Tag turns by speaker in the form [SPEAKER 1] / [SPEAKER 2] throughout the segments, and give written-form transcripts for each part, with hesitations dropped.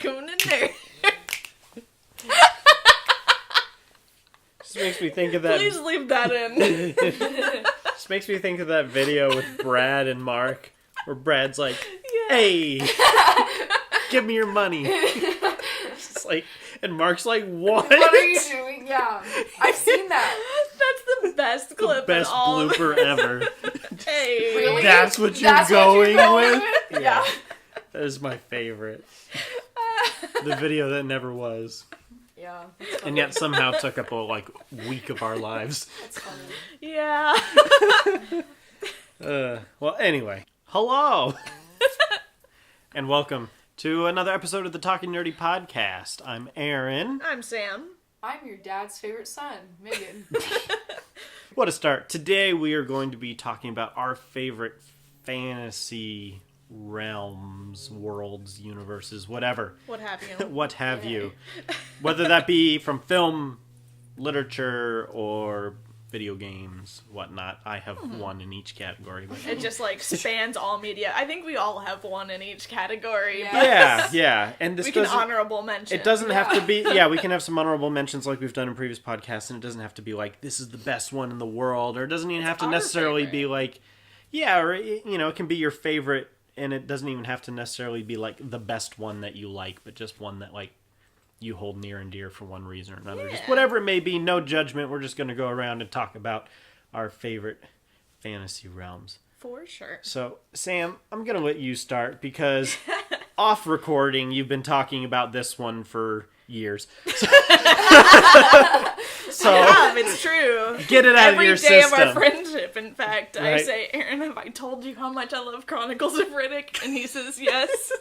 [SPEAKER 1] Welcome to Nerd.
[SPEAKER 2] Just makes me think of that.
[SPEAKER 1] Please leave that in.
[SPEAKER 2] Just makes me think of that video with Brad and Mark, where Brad's like,
[SPEAKER 1] Yeah.
[SPEAKER 2] "Hey, give me your money." It's like, and Mark's like, "What?
[SPEAKER 3] What are you doing? Yeah, I've seen that.
[SPEAKER 1] That's the best clip.
[SPEAKER 2] Best
[SPEAKER 1] in all
[SPEAKER 2] blooper ever."
[SPEAKER 1] Hey.
[SPEAKER 3] Really?
[SPEAKER 2] That's what you're
[SPEAKER 3] That's
[SPEAKER 2] going
[SPEAKER 3] what you're
[SPEAKER 2] with?
[SPEAKER 3] with?
[SPEAKER 2] Yeah. That is my favorite. The video that never was.
[SPEAKER 3] Yeah.
[SPEAKER 2] And yet somehow took up a week of our lives.
[SPEAKER 3] That's funny.
[SPEAKER 1] Yeah.
[SPEAKER 2] Well, anyway. Hello! And welcome to another episode of the Talking Nerdy Podcast. I'm Aaron.
[SPEAKER 1] I'm Sam.
[SPEAKER 3] I'm your dad's favorite son, Megan.
[SPEAKER 2] What a start. Today we are going to be talking about our favorite fantasy realms, worlds, universes, whatever.
[SPEAKER 1] What have you?
[SPEAKER 2] What have you. Whether that be from film, literature, or video games, whatnot. I have one in each category. But
[SPEAKER 1] It just spans all media. I think we all have one in each category.
[SPEAKER 3] Yeah.
[SPEAKER 2] yeah. And this
[SPEAKER 1] We can
[SPEAKER 2] doesn't,
[SPEAKER 1] honorable mention.
[SPEAKER 2] it doesn't have to be, we can have some honorable mentions like we've done in previous podcasts, and it doesn't have to be like, this is the best one in the world, or it doesn't even have to
[SPEAKER 1] our
[SPEAKER 2] necessarily
[SPEAKER 1] favorite.
[SPEAKER 2] be like, or, it can be your favorite, and it doesn't even have to necessarily be like the best one that you like, but just one that you hold near and dear for one reason or another.
[SPEAKER 1] Yeah.
[SPEAKER 2] Just whatever it may be, no judgment. We're just going to go around and talk about our favorite fantasy realms.
[SPEAKER 1] For sure.
[SPEAKER 2] So, Sam, I'm going to let you start because off recording, you've been talking about this one for years. So
[SPEAKER 1] Yeah, it's true.
[SPEAKER 2] get it out
[SPEAKER 1] Every
[SPEAKER 2] of your
[SPEAKER 1] day
[SPEAKER 2] system.
[SPEAKER 1] of our friendship, in fact, I
[SPEAKER 2] Right.
[SPEAKER 1] say, Aaron, have I told you how much I love Chronicles of Riddick? And he says yes.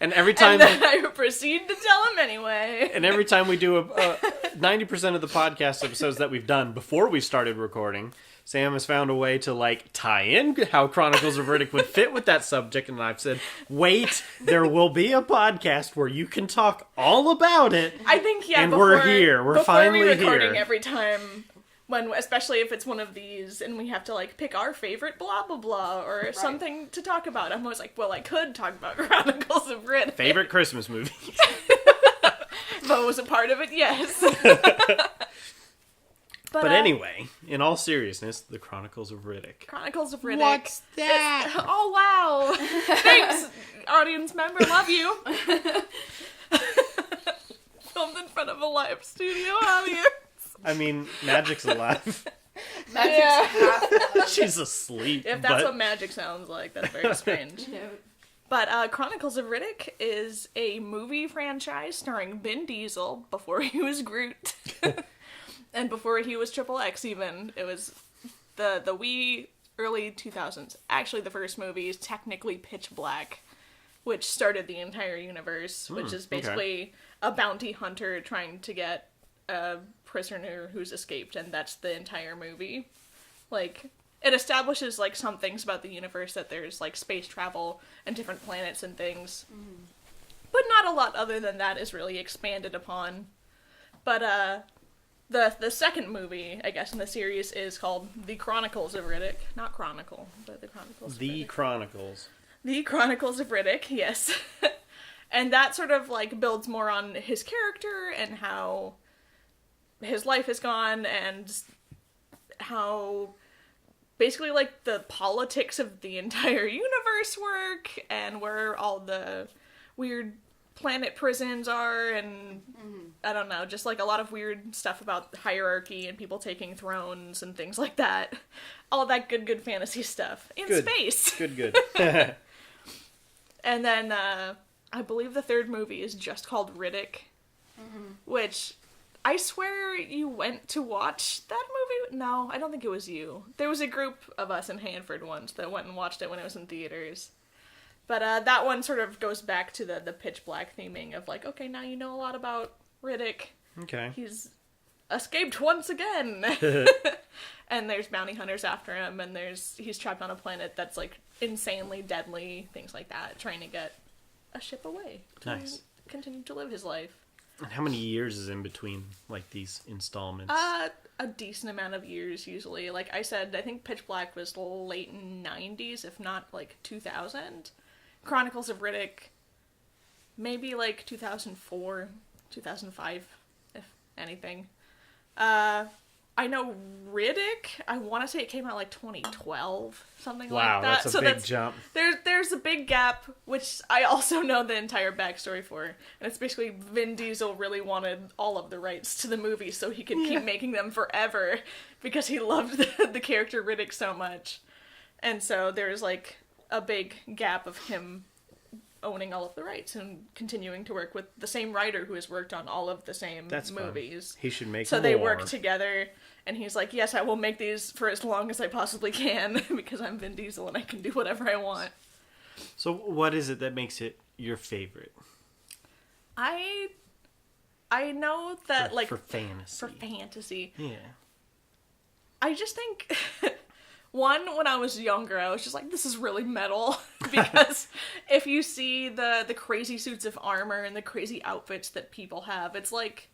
[SPEAKER 2] And every time...
[SPEAKER 1] And then I proceed to tell him anyway.
[SPEAKER 2] And every time we do 90% of the podcast episodes that we've done before we started recording, Sam has found a way to tie in how Chronicles of Riddick would fit with that subject, and I've said, wait, there will be a podcast where you can talk all about it.
[SPEAKER 1] I think,
[SPEAKER 2] And we're here. We're finally
[SPEAKER 1] before recording
[SPEAKER 2] here.
[SPEAKER 1] every time, especially if it's one of these, and we have to pick our favorite blah blah blah or something to talk about. I'm always like, well, I could talk about Chronicles of Riddick.
[SPEAKER 2] Favorite Christmas movie.
[SPEAKER 1] If I was a part of it, yes.
[SPEAKER 2] But anyway, in all seriousness, the Chronicles of Riddick.
[SPEAKER 1] Chronicles of Riddick.
[SPEAKER 2] What's that?
[SPEAKER 1] Oh wow! Thanks, audience member. Love you. Filmed in front of a live studio audience.
[SPEAKER 2] I mean, magic's alive.
[SPEAKER 3] Magic's
[SPEAKER 1] Yeah.
[SPEAKER 3] half.
[SPEAKER 2] She's asleep.
[SPEAKER 1] If that's
[SPEAKER 2] but
[SPEAKER 1] what magic sounds like, that's very strange.
[SPEAKER 3] No.
[SPEAKER 1] But Chronicles of Riddick is a movie franchise starring Vin Diesel before he was Groot. And before he was Triple X even. It was the wee early 2000s. Actually, the first movie is technically Pitch Black, which started the entire universe, which is basically a bounty hunter trying to get a prisoner who's escaped, and that's the entire movie. It establishes, some things about the universe, that there's, space travel and different planets and things. But not a lot other than that is really expanded upon. But, the second movie, I guess, in the series is called The Chronicles of Riddick. Not Chronicle, but The Chronicles of
[SPEAKER 2] The
[SPEAKER 1] Riddick.
[SPEAKER 2] Chronicles.
[SPEAKER 1] The Chronicles of Riddick, yes. And that sort of, builds more on his character and how his life has gone and how basically, the politics of the entire universe work and where all the weird planet prisons are and I don't know, just a lot of weird stuff about hierarchy and people taking thrones and things like that. All that good fantasy stuff in
[SPEAKER 2] Good.
[SPEAKER 1] space.
[SPEAKER 2] Good.
[SPEAKER 1] And then I believe the third movie is just called Riddick, which I swear you went to watch that movie. No, I don't think it was you. There was a group of us in Hanford once that went and watched it when it was in theaters. But that one sort of goes back to the Pitch Black theming of okay, now you know a lot about Riddick.
[SPEAKER 2] Okay.
[SPEAKER 1] He's escaped once again. And there's bounty hunters after him, and he's trapped on a planet that's insanely deadly, things like that, trying to get a ship away to
[SPEAKER 2] Nice.
[SPEAKER 1] continue to live his life.
[SPEAKER 2] And how many years is in between, these installments?
[SPEAKER 1] A decent amount of years, usually. Like I said, I think Pitch Black was late 90s, if not 2000. Chronicles of Riddick maybe like 2004, 2005, if anything. I know Riddick, I want to say it came out like 2012, something like that.
[SPEAKER 2] Wow, that's a big jump.
[SPEAKER 1] There's a big gap, which I also know the entire backstory for. And it's basically Vin Diesel really wanted all of the rights to the movie so he could keep making them forever because he loved the character Riddick so much. And so there's like a big gap of him owning all of the rights and continuing to work with the same writer who has worked on all of the same movies.
[SPEAKER 2] Fun. He should make
[SPEAKER 1] so
[SPEAKER 2] more.
[SPEAKER 1] They work together, and he's like, yes, I will make these for as long as I possibly can because I'm Vin Diesel and I can do whatever I want.
[SPEAKER 2] So what is it that makes it your favorite?
[SPEAKER 1] I know that
[SPEAKER 2] for fantasy.
[SPEAKER 1] For fantasy.
[SPEAKER 2] Yeah.
[SPEAKER 1] I just think one, when I was younger, I was just like, this is really metal. Because if you see the crazy suits of armor and the crazy outfits that people have, it's like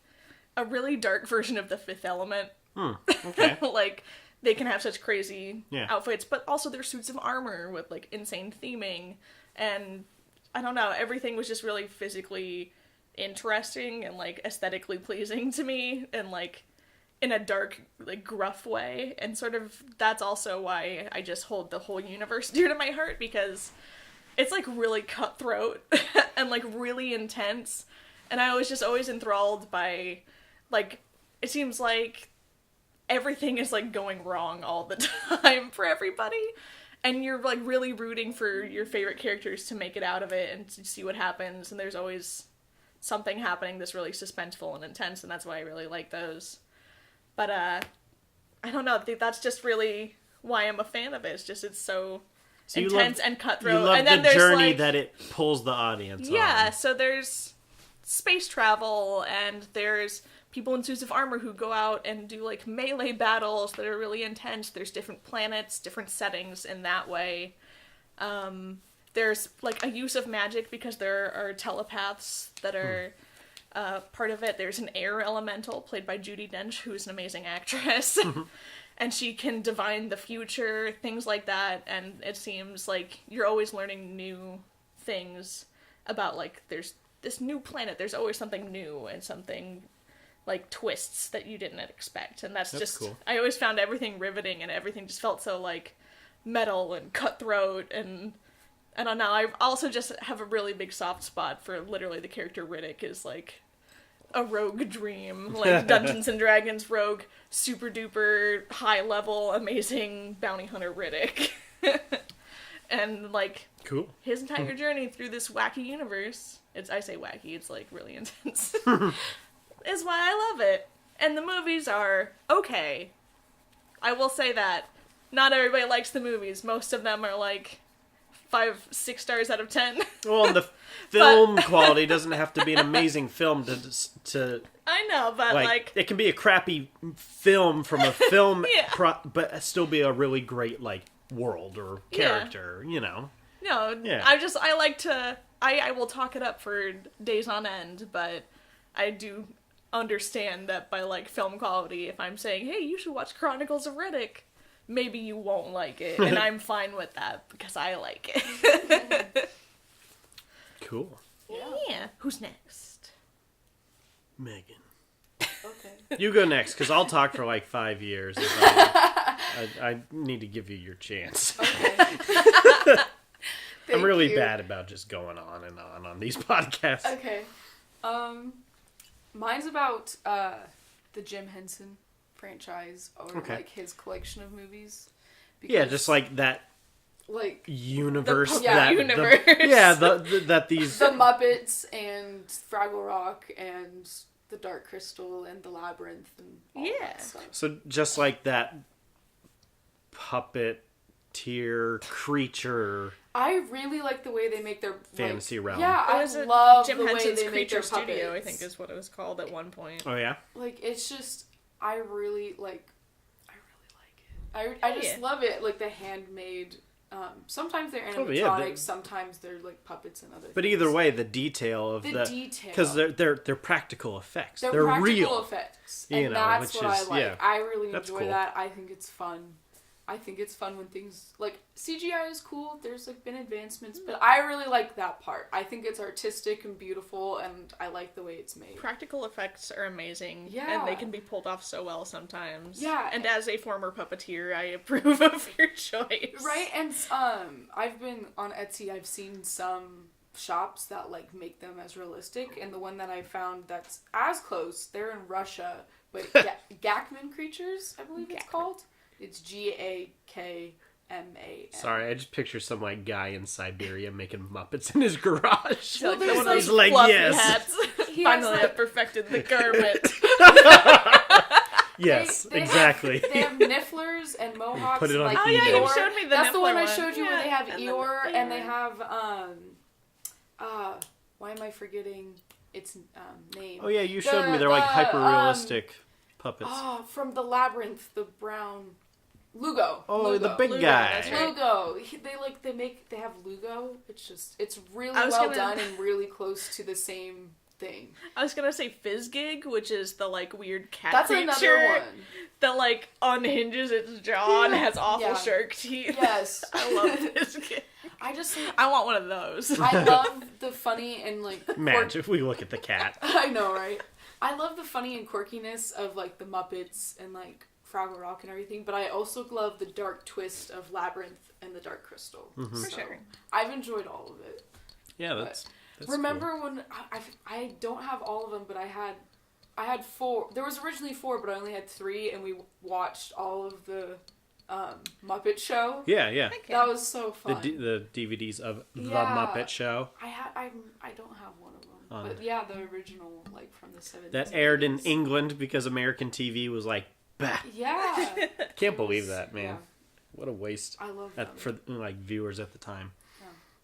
[SPEAKER 1] a really dark version of the Fifth Element.
[SPEAKER 2] Okay.
[SPEAKER 1] Like, they can have such crazy
[SPEAKER 2] Yeah.
[SPEAKER 1] outfits, but also they're suits of armor with, like, insane theming. And, I don't know, everything was just really physically interesting and, like, aesthetically pleasing to me. And, like, in a dark, like, gruff way. And sort of, that's also why I just hold the whole universe dear to my heart, because it's, like, really cutthroat and, like, really intense. And I was just always enthralled by, like, it seems like everything is, like, going wrong all the time for everybody. And you're, like, really rooting for your favorite characters to make it out of it and to see what happens. And there's always something happening that's really suspenseful and intense, and that's why I really like those. But, I don't know, I think that's just really why I'm a fan of it. It's just, it's so intense and cutthroat.
[SPEAKER 2] You love
[SPEAKER 1] and then
[SPEAKER 2] the
[SPEAKER 1] there's
[SPEAKER 2] journey
[SPEAKER 1] like,
[SPEAKER 2] that it pulls the audience
[SPEAKER 1] yeah,
[SPEAKER 2] on.
[SPEAKER 1] so there's space travel, and there's people in suits of armor who go out and do, like, melee battles that are really intense. There's different planets, different settings in that way. There's, like, a use of magic because there are telepaths that are part of it. There's an air elemental played by Judi Dench, who's an amazing actress. And she can divine the future, things like that. And it seems like you're always learning new things about, like, there's this new planet. There's always something new and something, like, twists that you didn't expect. And that's just
[SPEAKER 2] cool.
[SPEAKER 1] I always found everything riveting, and everything just felt so, like, metal and cutthroat. And I don't know, I also just have a really big soft spot for literally the character Riddick is, like, a rogue dream, like Dungeons and Dragons rogue, super duper high level amazing bounty hunter Riddick. And, like,
[SPEAKER 2] Cool.
[SPEAKER 1] his entire journey through this wacky universe, I say wacky, it's, like, really intense, is why I love it. And the movies are okay. I will say that. Not everybody likes the movies. Most of them are, like, 5-6 stars out of 10.
[SPEAKER 2] Well, and the film quality doesn't have to be an amazing film to
[SPEAKER 1] I know, but, like
[SPEAKER 2] it can be a crappy film from a film,
[SPEAKER 1] Yeah.
[SPEAKER 2] but still be a really great, like, world or character, you know?
[SPEAKER 1] No,
[SPEAKER 2] Yeah.
[SPEAKER 1] I will talk it up for days on end, but I do understand that by, like, film quality, if I'm saying, hey, you should watch Chronicles of Riddick, maybe you won't like it, and I'm fine with that, because I like it.
[SPEAKER 2] Cool.
[SPEAKER 1] Yeah. Who's next?
[SPEAKER 2] Megan.
[SPEAKER 3] Okay.
[SPEAKER 2] You go next, because I'll talk for, like, 5 years. I need to give you your chance.
[SPEAKER 3] Okay.
[SPEAKER 2] I'm really
[SPEAKER 3] Thank you.
[SPEAKER 2] bad about just going on these podcasts.
[SPEAKER 3] Okay. Mine's about the Jim Henson franchise, or
[SPEAKER 2] Okay.
[SPEAKER 3] like his collection of movies.
[SPEAKER 2] Yeah, just like that
[SPEAKER 3] like
[SPEAKER 2] universe.
[SPEAKER 1] The universe.
[SPEAKER 2] That these.
[SPEAKER 3] the Muppets and Fraggle Rock and the Dark Crystal and the Labyrinth and all that stuff.
[SPEAKER 2] So just like that puppeteer creature.
[SPEAKER 3] I really like the way they make their
[SPEAKER 2] Fantasy realm.
[SPEAKER 3] Yeah,
[SPEAKER 1] It
[SPEAKER 3] I
[SPEAKER 1] was
[SPEAKER 3] love
[SPEAKER 1] Jim
[SPEAKER 3] the way
[SPEAKER 1] Henson's
[SPEAKER 3] they make their
[SPEAKER 1] Creature Studio, I
[SPEAKER 3] puppets.
[SPEAKER 1] think is what it was called at one point.
[SPEAKER 2] Oh yeah.
[SPEAKER 3] Like, it's just, I really like it. I just love it, like the handmade. Sometimes they're
[SPEAKER 2] Oh,
[SPEAKER 3] animatronics,
[SPEAKER 2] yeah,
[SPEAKER 3] sometimes they're like puppets and other.
[SPEAKER 2] But
[SPEAKER 3] things.
[SPEAKER 2] either way, the detail of
[SPEAKER 3] the detail,
[SPEAKER 2] because they're practical effects.
[SPEAKER 3] they're
[SPEAKER 2] They're
[SPEAKER 3] practical
[SPEAKER 2] real.
[SPEAKER 3] effects, and
[SPEAKER 2] You know,
[SPEAKER 3] that's
[SPEAKER 2] which
[SPEAKER 3] what
[SPEAKER 2] is-
[SPEAKER 3] I like.
[SPEAKER 2] yeah,
[SPEAKER 3] I really
[SPEAKER 2] that's
[SPEAKER 3] enjoy
[SPEAKER 2] cool.
[SPEAKER 3] that. I think it's fun. I think it's fun when things, like, CGI is cool, there's, like, been advancements, but I really like that part. I think it's artistic and beautiful, and I like the way it's made.
[SPEAKER 1] Practical effects are amazing,
[SPEAKER 3] Yeah.
[SPEAKER 1] and they can be pulled off so well sometimes.
[SPEAKER 3] Yeah.
[SPEAKER 1] And as a former puppeteer, I approve of your choice.
[SPEAKER 3] Right, and, I've been on Etsy, I've seen some shops that, like, make them as realistic, and the one that I found that's as close, they're in Russia, but Gakman creatures, I believe it's called. It's Gakman.
[SPEAKER 2] Sorry, I just picture some like guy in Siberia making Muppets in his garage.
[SPEAKER 1] Like,
[SPEAKER 3] there's,
[SPEAKER 1] one of those
[SPEAKER 2] like,
[SPEAKER 1] fluffy
[SPEAKER 2] yes.
[SPEAKER 1] hats.
[SPEAKER 3] He
[SPEAKER 1] Finally,
[SPEAKER 3] has,
[SPEAKER 1] I perfected the garment.
[SPEAKER 2] Yes,
[SPEAKER 3] They
[SPEAKER 2] exactly.
[SPEAKER 3] They have nifflers and mohawks.
[SPEAKER 2] Put it on
[SPEAKER 3] like
[SPEAKER 2] Oh, yeah,
[SPEAKER 1] you
[SPEAKER 3] Eeyore.
[SPEAKER 1] showed me the
[SPEAKER 3] That's the one
[SPEAKER 1] Niffler
[SPEAKER 3] I
[SPEAKER 1] one.
[SPEAKER 3] showed you where
[SPEAKER 1] Yeah,
[SPEAKER 3] they have
[SPEAKER 1] and
[SPEAKER 3] Eeyore
[SPEAKER 1] then-
[SPEAKER 3] and they have why am I forgetting its name?
[SPEAKER 2] Oh yeah, you showed me. They're like hyper realistic puppets.
[SPEAKER 3] From the Labyrinth, the brown Lugo.
[SPEAKER 2] Oh,
[SPEAKER 3] Lugo.
[SPEAKER 2] the big
[SPEAKER 1] Lugo,
[SPEAKER 2] guy.
[SPEAKER 1] that's right.
[SPEAKER 3] Lugo. They have Lugo. It's really
[SPEAKER 1] I was
[SPEAKER 3] well
[SPEAKER 1] gonna-
[SPEAKER 3] done and really close to the same thing.
[SPEAKER 1] I was gonna say Fizzgig, which is the like weird cat
[SPEAKER 3] That's
[SPEAKER 1] creature
[SPEAKER 3] another one.
[SPEAKER 1] that like unhinges its jaw and has awful
[SPEAKER 3] Yeah.
[SPEAKER 1] shark teeth.
[SPEAKER 3] Yes.
[SPEAKER 1] I love Fizzgig.
[SPEAKER 3] I
[SPEAKER 1] want one of those.
[SPEAKER 3] I love the funny and like
[SPEAKER 2] Madge, if we look at the cat.
[SPEAKER 3] I know, right? I love the funny and quirkiness of like the Muppets and like Fraggle Rock and everything, but I also love the dark twist of Labyrinth and the Dark Crystal.
[SPEAKER 2] Mm-hmm.
[SPEAKER 1] For
[SPEAKER 3] So,
[SPEAKER 1] sure.
[SPEAKER 3] I've enjoyed all of it.
[SPEAKER 2] Yeah, that's
[SPEAKER 3] Remember when I don't have all of them, but I had 4. There was originally 4, but I only had 3, and we watched all of the Muppet Show.
[SPEAKER 2] cool. Yeah, yeah.
[SPEAKER 1] Okay.
[SPEAKER 3] That was so
[SPEAKER 2] The
[SPEAKER 3] fun.
[SPEAKER 2] the DVDs of the
[SPEAKER 3] Yeah.
[SPEAKER 2] Muppet Show
[SPEAKER 3] I don't have one of them, but yeah, the original like from the 70s.
[SPEAKER 2] that aired in
[SPEAKER 3] 80s.
[SPEAKER 2] England because American TV was like, bah.
[SPEAKER 3] Yeah.
[SPEAKER 2] Can't believe that, man.
[SPEAKER 3] Yeah.
[SPEAKER 2] What a waste.
[SPEAKER 3] I love that.
[SPEAKER 2] For like viewers at the time.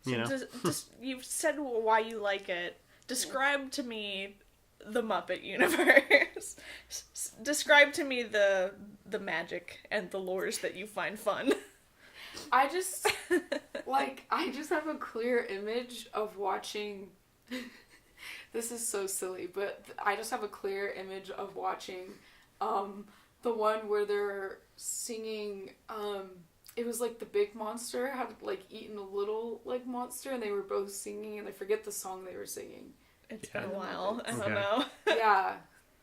[SPEAKER 2] You know?
[SPEAKER 1] Just, you've said why you like it. Describe to me the Muppet universe. Describe to me the magic and the lores that you find fun.
[SPEAKER 3] I just have a clear image of watching. This is so silly, but I just have a clear image of watching the one where they're singing it was like the big monster had like eaten a little like monster and they were both singing and I forget the song they were singing.
[SPEAKER 1] It's
[SPEAKER 2] Yeah.
[SPEAKER 1] been a while. I don't
[SPEAKER 2] Okay.
[SPEAKER 1] know.
[SPEAKER 3] Yeah.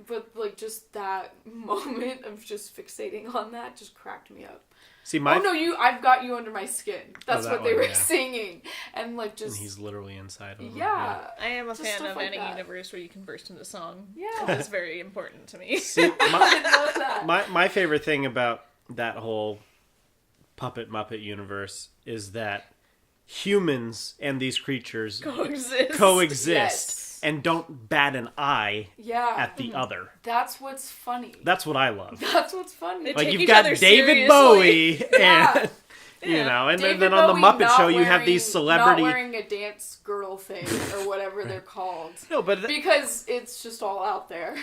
[SPEAKER 3] But like just that moment of just fixating on that just cracked me up.
[SPEAKER 2] See,
[SPEAKER 3] I've got you under my skin. That's
[SPEAKER 2] that
[SPEAKER 3] what they
[SPEAKER 2] one,
[SPEAKER 3] were
[SPEAKER 2] yeah.
[SPEAKER 3] singing. And like
[SPEAKER 2] and
[SPEAKER 3] just
[SPEAKER 2] he's literally inside of them.
[SPEAKER 3] yeah.
[SPEAKER 1] I am a
[SPEAKER 3] Just
[SPEAKER 1] fan
[SPEAKER 3] stuff
[SPEAKER 1] of
[SPEAKER 3] like
[SPEAKER 1] any
[SPEAKER 3] that.
[SPEAKER 1] universe where you can burst into song.
[SPEAKER 3] Yeah.
[SPEAKER 1] That's very important to me.
[SPEAKER 2] See,
[SPEAKER 3] I love that.
[SPEAKER 2] my favorite thing about that whole Puppet Muppet universe is that humans and these creatures coexist
[SPEAKER 3] Yes.
[SPEAKER 2] and don't bat an eye
[SPEAKER 3] Yeah.
[SPEAKER 2] at the other.
[SPEAKER 3] That's what's funny.
[SPEAKER 2] That's what I love.
[SPEAKER 3] That's what's funny.
[SPEAKER 1] They
[SPEAKER 2] Like
[SPEAKER 1] take
[SPEAKER 2] you've
[SPEAKER 1] each
[SPEAKER 2] got
[SPEAKER 1] other
[SPEAKER 2] David
[SPEAKER 1] seriously.
[SPEAKER 2] Bowie
[SPEAKER 3] Yeah.
[SPEAKER 2] and you know, and
[SPEAKER 3] David
[SPEAKER 2] then on the
[SPEAKER 3] Bowie
[SPEAKER 2] Muppet
[SPEAKER 3] not
[SPEAKER 2] Show you have these
[SPEAKER 3] wearing-
[SPEAKER 2] celebrity.
[SPEAKER 3] not wearing a dance girl thing or whatever they're called.
[SPEAKER 2] No, but
[SPEAKER 3] Because it's just all out there.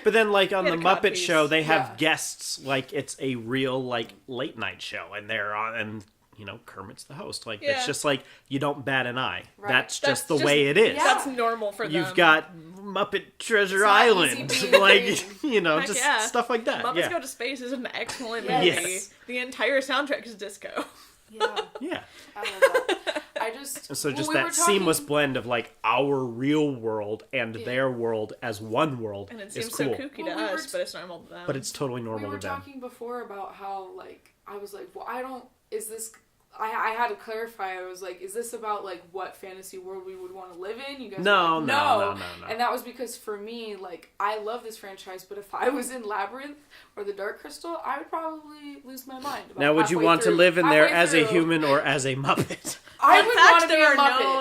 [SPEAKER 2] but then like on
[SPEAKER 1] He
[SPEAKER 2] the
[SPEAKER 1] had a
[SPEAKER 2] Muppet
[SPEAKER 1] codpiece.
[SPEAKER 2] Show they have
[SPEAKER 3] Yeah.
[SPEAKER 2] guests like it's a real like late night show and they're on and you know Kermit's the host. Like
[SPEAKER 1] Yeah.
[SPEAKER 2] it's just like you don't bat an eye.
[SPEAKER 3] Right.
[SPEAKER 2] That's
[SPEAKER 1] That's
[SPEAKER 2] just the
[SPEAKER 1] just-
[SPEAKER 2] way it is.
[SPEAKER 3] Yeah.
[SPEAKER 1] That's normal for them.
[SPEAKER 2] You've got Muppet Treasure
[SPEAKER 3] It's not
[SPEAKER 2] Island,
[SPEAKER 3] easy being
[SPEAKER 2] like
[SPEAKER 3] green.
[SPEAKER 2] you know,
[SPEAKER 1] Heck
[SPEAKER 2] just
[SPEAKER 1] yeah.
[SPEAKER 2] stuff like that.
[SPEAKER 1] Muppets
[SPEAKER 2] yeah,
[SPEAKER 1] Go to Space is an excellent
[SPEAKER 3] Yes.
[SPEAKER 1] movie.
[SPEAKER 2] Yes.
[SPEAKER 1] The entire soundtrack is disco.
[SPEAKER 3] Yeah.
[SPEAKER 2] yeah.
[SPEAKER 3] I love that. I just...
[SPEAKER 2] And so just
[SPEAKER 3] when we
[SPEAKER 2] that
[SPEAKER 3] were talking-
[SPEAKER 2] seamless blend of like our real world and their world as one world
[SPEAKER 1] And it
[SPEAKER 2] is
[SPEAKER 1] seems
[SPEAKER 2] cool.
[SPEAKER 1] so kooky
[SPEAKER 3] Well,
[SPEAKER 1] to
[SPEAKER 3] we were
[SPEAKER 1] us, but it's normal to them.
[SPEAKER 2] But it's totally
[SPEAKER 3] We
[SPEAKER 2] normal
[SPEAKER 3] were
[SPEAKER 2] to them.
[SPEAKER 3] talking before about how, like, I was like, well, I don't... Is this... I had to clarify. I was like, is this about, like, what fantasy world we would want to live in? You guys
[SPEAKER 2] No,
[SPEAKER 3] were like,
[SPEAKER 2] no.
[SPEAKER 3] And that was because, for me, like, I love this franchise, but if I was in Labyrinth or the Dark Crystal, I would probably lose my mind. About
[SPEAKER 2] Now, would you
[SPEAKER 3] halfway
[SPEAKER 2] want to
[SPEAKER 3] through-
[SPEAKER 2] live in there
[SPEAKER 3] halfway
[SPEAKER 2] as a
[SPEAKER 3] through.
[SPEAKER 2] human or as a Muppet?
[SPEAKER 3] I
[SPEAKER 1] In
[SPEAKER 3] would
[SPEAKER 1] fact,
[SPEAKER 3] want to be a
[SPEAKER 1] there are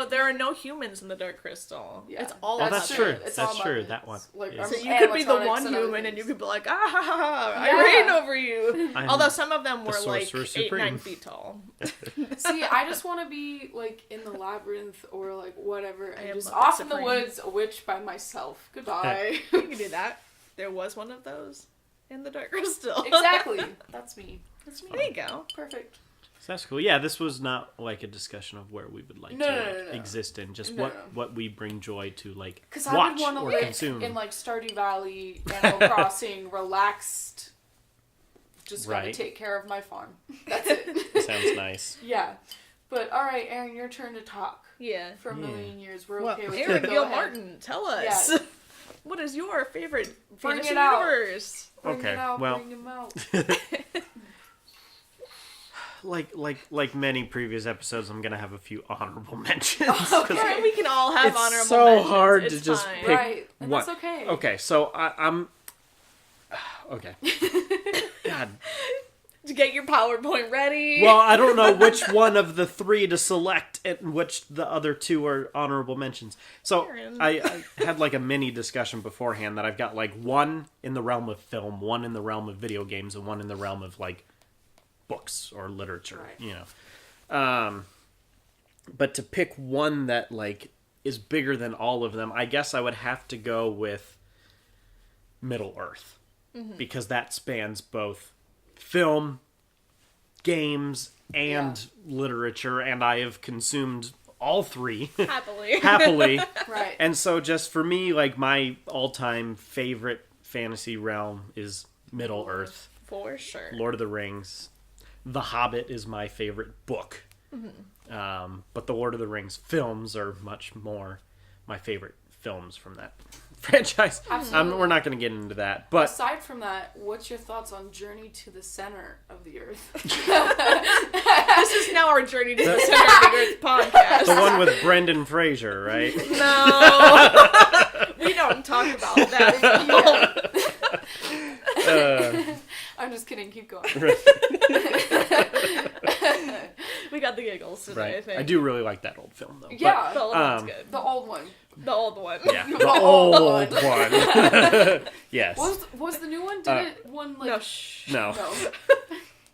[SPEAKER 3] Muppet.
[SPEAKER 1] there are no humans in the Dark Crystal.
[SPEAKER 3] Yeah.
[SPEAKER 1] It's all
[SPEAKER 2] Oh,
[SPEAKER 1] Muppets.
[SPEAKER 2] that's true.
[SPEAKER 3] It's
[SPEAKER 2] That's
[SPEAKER 3] all
[SPEAKER 2] true.
[SPEAKER 3] Muppets.
[SPEAKER 2] That one.
[SPEAKER 3] Like,
[SPEAKER 2] is-
[SPEAKER 1] So you could be the
[SPEAKER 3] animatronics
[SPEAKER 1] one
[SPEAKER 3] and other
[SPEAKER 1] human and you
[SPEAKER 3] things.
[SPEAKER 1] could be like, ah ha ha ha, I
[SPEAKER 3] Yeah.
[SPEAKER 1] reign over you.
[SPEAKER 2] I'm
[SPEAKER 1] Although some of them
[SPEAKER 2] the
[SPEAKER 1] were like
[SPEAKER 2] Sorcerer
[SPEAKER 1] 8,
[SPEAKER 2] Supreme.
[SPEAKER 1] 9 feet tall.
[SPEAKER 3] See, I just want to be, like, in the labyrinth or, like, whatever, and
[SPEAKER 1] am
[SPEAKER 3] just
[SPEAKER 1] Muppet
[SPEAKER 3] off in the
[SPEAKER 1] Supreme.
[SPEAKER 3] woods, a witch by myself. Goodbye.
[SPEAKER 1] You can do that. There was one of those in the Dark Crystal.
[SPEAKER 3] Exactly. That's me. That's me.
[SPEAKER 1] There you go.
[SPEAKER 3] Perfect.
[SPEAKER 2] So that's cool. Yeah, this was not like a discussion of where we would like
[SPEAKER 3] No,
[SPEAKER 2] to
[SPEAKER 3] no,
[SPEAKER 2] like,
[SPEAKER 3] no, no.
[SPEAKER 2] exist in. Just
[SPEAKER 3] No,
[SPEAKER 2] what
[SPEAKER 3] no.
[SPEAKER 2] what we bring joy to like
[SPEAKER 3] Because I would
[SPEAKER 2] watch
[SPEAKER 3] want to
[SPEAKER 2] or
[SPEAKER 3] live
[SPEAKER 2] consume.
[SPEAKER 3] in, like, Stardew Valley, Animal Crossing, relaxed just gotta
[SPEAKER 2] Right.
[SPEAKER 3] take care of my farm. That's it.
[SPEAKER 2] Sounds nice.
[SPEAKER 3] Yeah. But alright, Aaron, your turn to talk.
[SPEAKER 1] Yeah.
[SPEAKER 3] For a million years. We're
[SPEAKER 2] Well,
[SPEAKER 3] okay with
[SPEAKER 1] Aaron
[SPEAKER 3] it. Go
[SPEAKER 1] Gil
[SPEAKER 3] ahead.
[SPEAKER 1] Martin, tell us.
[SPEAKER 3] Yeah.
[SPEAKER 1] What is your favorite
[SPEAKER 3] Bring
[SPEAKER 1] fantasy
[SPEAKER 3] it out.
[SPEAKER 1] universe?
[SPEAKER 3] Bring
[SPEAKER 2] Okay,
[SPEAKER 3] it out,
[SPEAKER 2] well-
[SPEAKER 3] bring him out.
[SPEAKER 2] Like many previous episodes, I'm gonna have a few honorable mentions.
[SPEAKER 3] Okay.
[SPEAKER 1] Alright, we can all have
[SPEAKER 2] It's
[SPEAKER 1] honorable
[SPEAKER 2] so
[SPEAKER 1] mentions.
[SPEAKER 2] hard to
[SPEAKER 1] It's
[SPEAKER 2] just
[SPEAKER 1] fine.
[SPEAKER 2] pick
[SPEAKER 3] Right. And
[SPEAKER 2] one.
[SPEAKER 3] that's okay.
[SPEAKER 2] Okay, so I'm. Okay. God.
[SPEAKER 1] To get your PowerPoint ready.
[SPEAKER 2] Well, I don't know which one of the three to select and which the other two are honorable mentions. So
[SPEAKER 1] Aaron.
[SPEAKER 2] I had like a mini discussion beforehand that I've got like one in the realm of film, one in the realm of video games, and one in the realm of like books or literature,
[SPEAKER 3] Right.
[SPEAKER 2] you know. But to pick one that like is bigger than all of them, I guess I would have to go with Middle Earth. Because that spans both film, games, and literature, and I have consumed all three
[SPEAKER 1] Happily.
[SPEAKER 2] happily.
[SPEAKER 3] Right.
[SPEAKER 2] And so just for me, like my all-time favorite fantasy realm is Middle Earth.
[SPEAKER 1] For sure.
[SPEAKER 2] Lord of the Rings. The Hobbit is my favorite book. But the Lord of the Rings films are much more my favorite films from that franchise.
[SPEAKER 3] Absolutely.
[SPEAKER 2] We're not going to get into that. But
[SPEAKER 3] Aside from that, what's your thoughts on Journey to the Center of the Earth?
[SPEAKER 1] This is now our Journey to the Center of the Earth podcast.
[SPEAKER 2] the one with Brendan Fraser, right?
[SPEAKER 1] No. We don't talk about that.
[SPEAKER 3] I'm just kidding. Keep going.
[SPEAKER 1] We got the giggles today, I
[SPEAKER 2] Right.
[SPEAKER 1] think.
[SPEAKER 2] I do really like that old film, though.
[SPEAKER 3] Yeah.
[SPEAKER 1] The old one's
[SPEAKER 2] Um,
[SPEAKER 1] good.
[SPEAKER 3] The old one.
[SPEAKER 1] The old one.
[SPEAKER 2] But, yeah, the
[SPEAKER 3] The
[SPEAKER 2] old
[SPEAKER 3] old
[SPEAKER 2] one. Yes.
[SPEAKER 3] Was the new one? Did it one like?
[SPEAKER 1] No, shh.
[SPEAKER 2] No.
[SPEAKER 3] No.